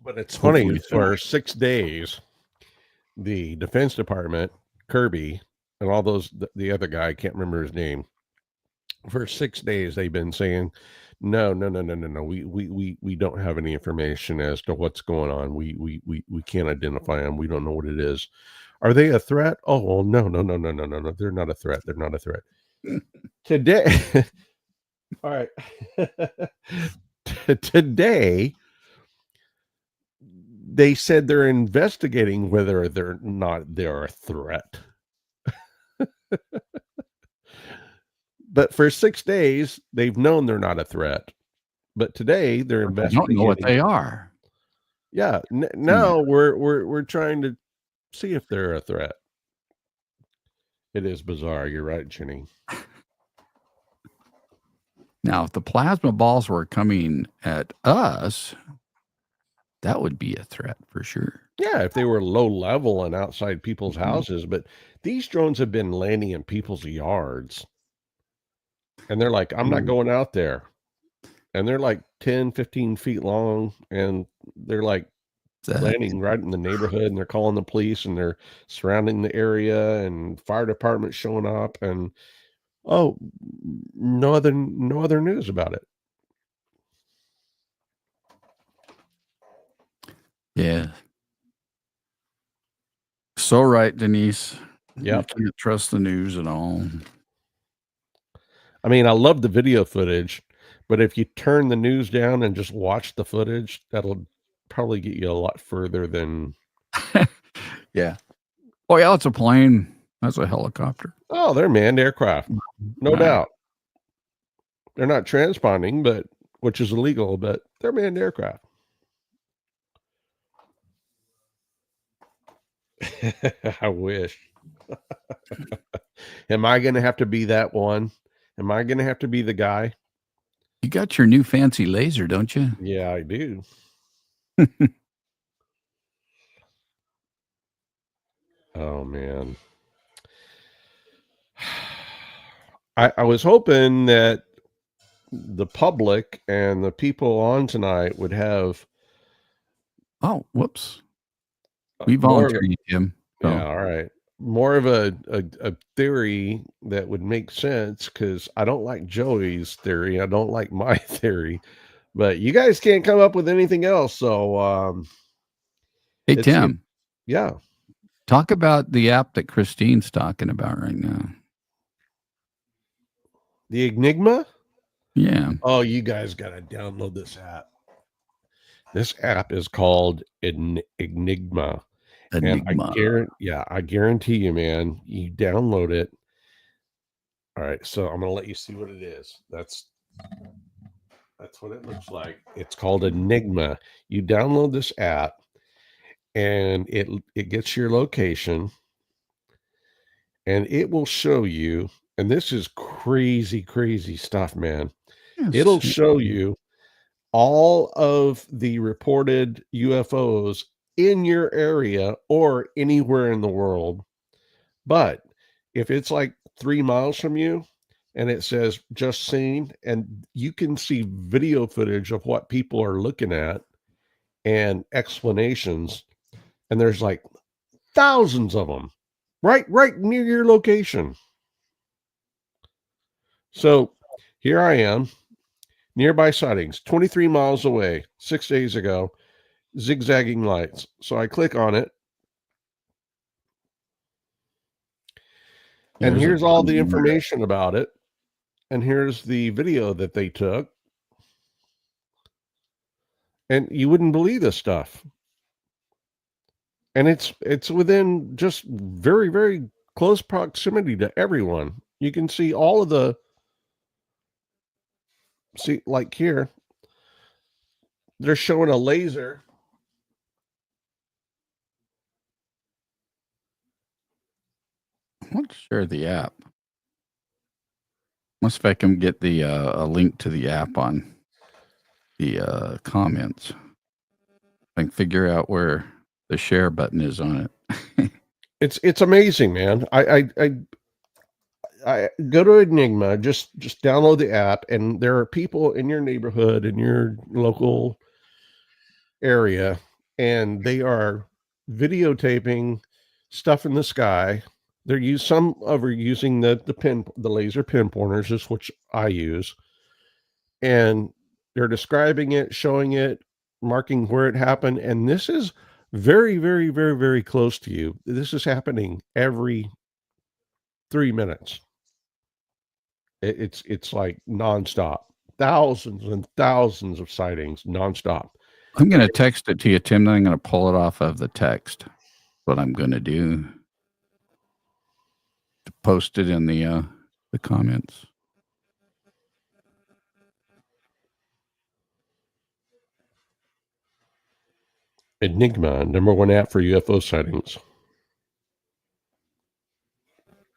But it's funny, for 6 days, the Defense Department, Kirby, and all those, the other guy, I can't remember his name, for 6 days they've been saying, no, we don't have any information as to what's going on. We can't identify them. We don't know what it is. Are they a threat? Oh, well, no. They're not a threat. They're not a threat. Today, all right. Today, they said they're investigating whether they're a threat. But for 6 days, they've known they're not a threat. But today they're I investigating. don't know what they are. Yeah, now we're trying to see if they're a threat. It is bizarre. You're right, Jenny. Now, if the plasma balls were coming at us, that would be a threat for sure. Yeah, if they were low level and outside people's houses, but these drones have been landing in people's yards. And they're like, I'm not going out there. And they're like 10, 15 feet long, and they're like landing right in the neighborhood, and they're calling the police, and they're surrounding the area, and fire department showing up, and no other news about it. Yeah. So right, Denise. Yeah. You can't trust the news at all. I mean, I love the video footage, but if you turn the news down and just watch the footage, that'll probably get you a lot further than. Yeah. Oh, yeah, it's a plane. That's a helicopter. Oh, they're manned aircraft. No doubt. They're not transponding, which is illegal, but they're manned aircraft. I wish. Am I going to have to be that one? Am I going to have to be the guy? You got your new fancy laser, don't you? Yeah, I do. Oh, man. I was hoping that the public and the people on tonight would have. Oh, whoops. We volunteer you, Jim. So. Yeah, all right. More of a theory that would make sense, because I don't like Joey's theory. I don't like my theory, but you guys can't come up with anything else. So, hey, Tim. Yeah. Talk about the app that Christine's talking about right now. The Enigma? Yeah. Oh, you guys got to download this app. This app is called Enigma. And I guarantee you, man, you download it. All right, so I'm going to let you see what it is. That's what it looks like. It's called Enigma. You download this app, and it gets your location, and it will show you, and this is crazy, crazy stuff, man. Yes. It'll show you all of the reported UFOs in your area or anywhere in the world. But if it's like 3 miles from you and it says just seen, and you can see video footage of what people are looking at and explanations, and there's like thousands of them right near your location. So here I am, nearby sightings, 23 miles away, 6 days ago, zigzagging lights. So I click on it. And here's all the information about it. And here's the video that they took. And you wouldn't believe this stuff. And it's within just very, very close proximity to everyone. You can see all of the, like here, they're showing a laser. Let's share the app. Let's see if I can get the a link to the app on the comments. I can figure out where the share button is on it. It's amazing, man. I go to Enigma, just download the app, and there are people in your neighborhood, in your local area, and they are videotaping stuff in the sky. Some are using the laser pinpointers, is which I use, and they're describing it, showing it, marking where it happened, and this is very, very, very, very close to you. This is happening every 3 minutes. It's like nonstop, thousands and thousands of sightings nonstop. I'm going to text it to you, Tim. Then I'm going to pull it off of the text. What I'm going to do. post it in the comments. Enigma, #1 app for UFO sightings.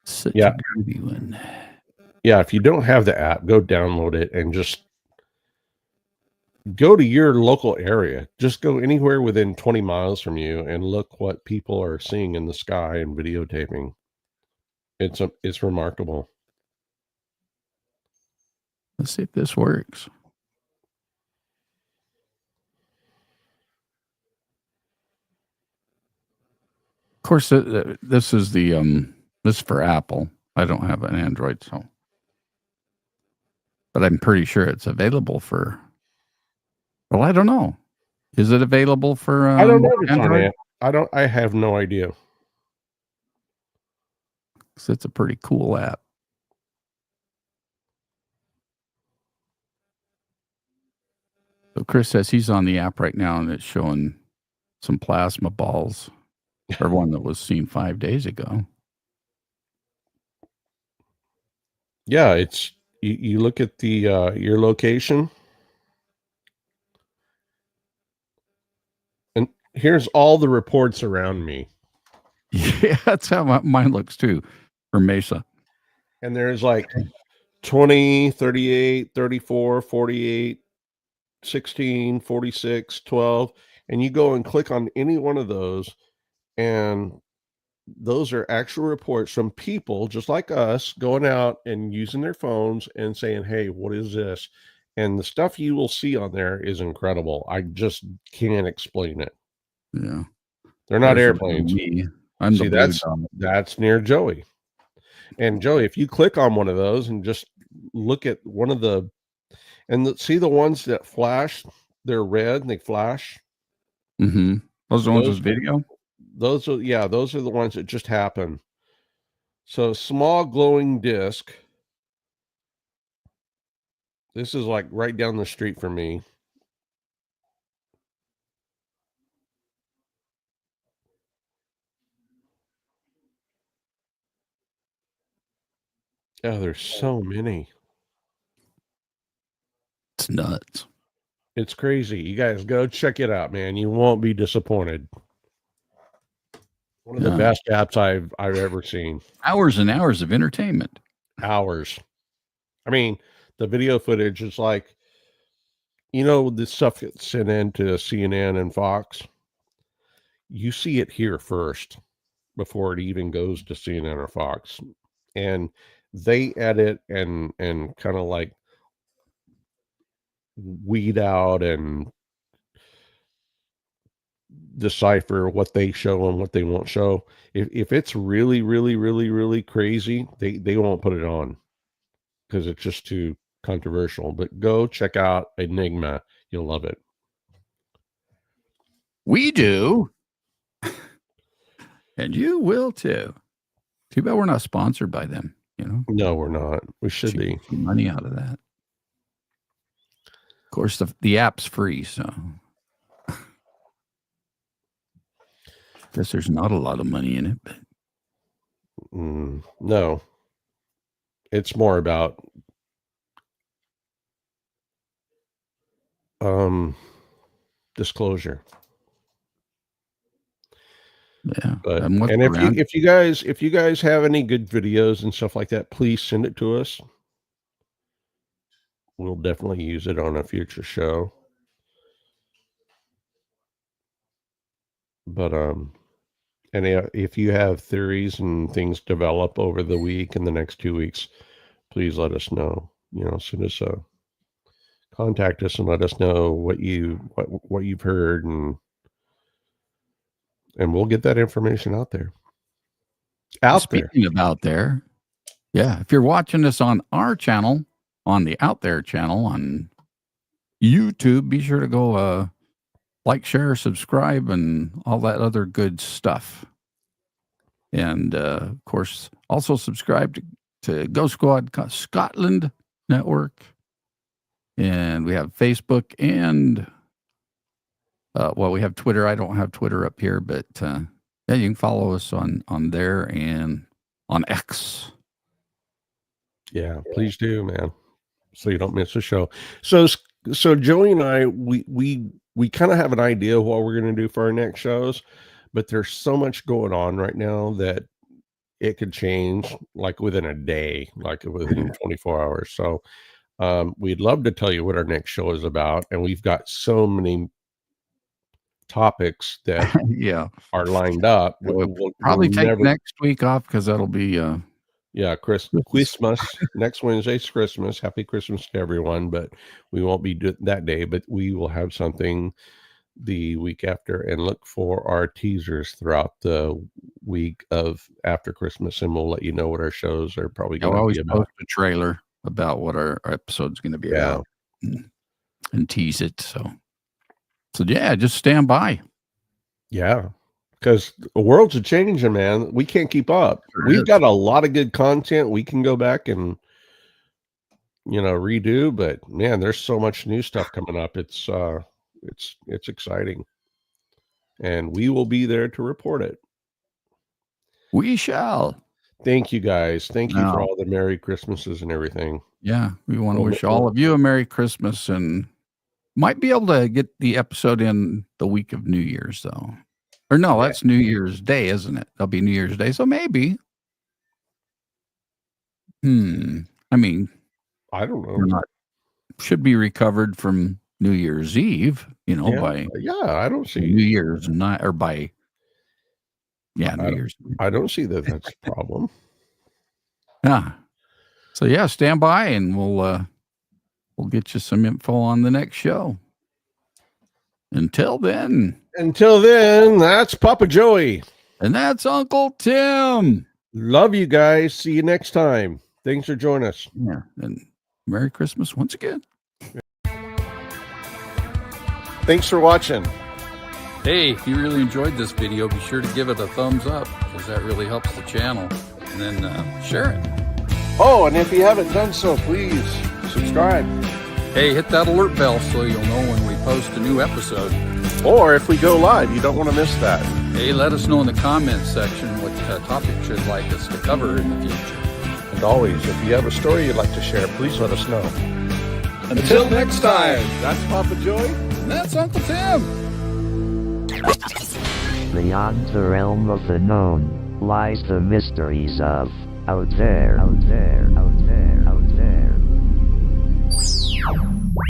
Such Yeah. a groovy one. Yeah, if you don't have the app, go download it and just go to your local area. Just go anywhere within 20 miles from you and look what people are seeing in the sky and videotaping. It's remarkable. Let's see if this works. Of course, this is this is for Apple. I don't have an Android, so, but I'm pretty sure it's available for. Well, I don't know. Is it available for? I don't know if it's on Android? it. I have no idea. 'Cause it's a pretty cool app. So Chris says he's on the app right now, and it's showing some plasma balls, or one that was seen 5 days ago. Yeah, it's you look at the your location, and here's all the reports around me. Yeah, that's how mine looks too, for Mesa. And there's like 20, 38, 34, 48, 16, 46, 12, and you go and click on any one of those, and those are actual reports from people just like us going out and using their phones and saying, "Hey, what is this?" And the stuff you will see on there is incredible. I just can't explain it. Yeah. They're not There's airplanes. me. I'm See, the blue dot. that's near Joey. And Joey, if you click on one of those and just look at one of the, see the ones that flash, they're red and they flash. Mm-hmm. Those are the ones with video? Those are the ones that just happen. So small glowing disc. This is like right down the street from me. Oh, there's so many. It's nuts. It's crazy. You guys go check it out, man. You won't be disappointed. One of the best apps I've ever seen. Hours and hours of entertainment. Hours. I mean, the video footage is like, the stuff gets sent into CNN and Fox. You see it here first before it even goes to CNN or Fox. And they edit and kind of like weed out and decipher what they show and what they won't show. If it's really, really, really, really crazy, they won't put it on because it's just too controversial. But go check out Enigma. You'll love it. We do. And you will too. Too bad we're not sponsored by them, No, we're not. We should be. Money out of that. Of course, the app's free, so guess there's not a lot of money in it. But no. It's more about disclosure. Yeah. But, and if you guys have any good videos and stuff like that, please send it to us. We'll definitely use it on a future show. But and if you have theories and things develop over the week and the next 2 weeks, please let us know. Send us contact us and let us know what you've heard, and we'll get that information out there. Speaking of out there, yeah, if you're watching us on our channel, on the Out There channel on YouTube, be sure to go like, share, subscribe, and all that other good stuff. And of course, also subscribe to Ghost Squad Scotland Network. And we have Facebook and we have Twitter. I don't have Twitter up here, but yeah, you can follow us on there and on X. Yeah, please do, man. So you don't miss a show. So Joey and I, we kind of have an idea of what we're going to do for our next shows, but there's so much going on right now that it could change like within a day, like within 24 hours. So we'd love to tell you what our next show is about. And we've got so many topics that are lined up. We'll probably take next week off because that'll be Christmas. Next Wednesday's Christmas. Happy Christmas to everyone, but we won't be doing that day, but we will have something the week after, and look for our teasers throughout the week of after Christmas, and we'll let you know what our shows are probably going to be about. Post a trailer about what our episode's going to be about and tease it. So yeah, just stand by. Yeah. Because the world's a changing, man. We can't keep up. We've got a lot of good content we can go back and redo, but man, there's so much new stuff coming up. It's exciting, and we will be there to report it. We shall. Thank you, guys. Thank you for all the Merry Christmases and everything. Yeah, we want to wish all of you a Merry Christmas, and might be able to get the episode in the week of New Year's, though. Or no, that's New Year's Day, isn't it? That'll be New Year's Day, so maybe. I mean, I don't know. Should be recovered from New Year's Eve, by I don't see New Year's night, or by New Year's. I don't see that that's a problem. Yeah. So stand by, and we'll get you some info on the next show. Until then, that's Papa Joey. And that's Uncle Tim. Love you guys. See you next time. Thanks for joining us. Yeah. And Merry Christmas once again. Thanks for watching. Hey, if you really enjoyed this video, be sure to give it a thumbs up, because that really helps the channel. And then share it. Oh, and if you haven't done so, please subscribe. Hey, hit that alert bell so you'll know when we post a new episode. Or if we go live, you don't want to miss that. Hey, let us know in the comments section what topics you'd like us to cover in the future. And always, if you have a story you'd like to share, please let us know. Until next time, that's Papa Joy. And that's Uncle Tim. Beyond the realm of the known lies the mysteries of out there.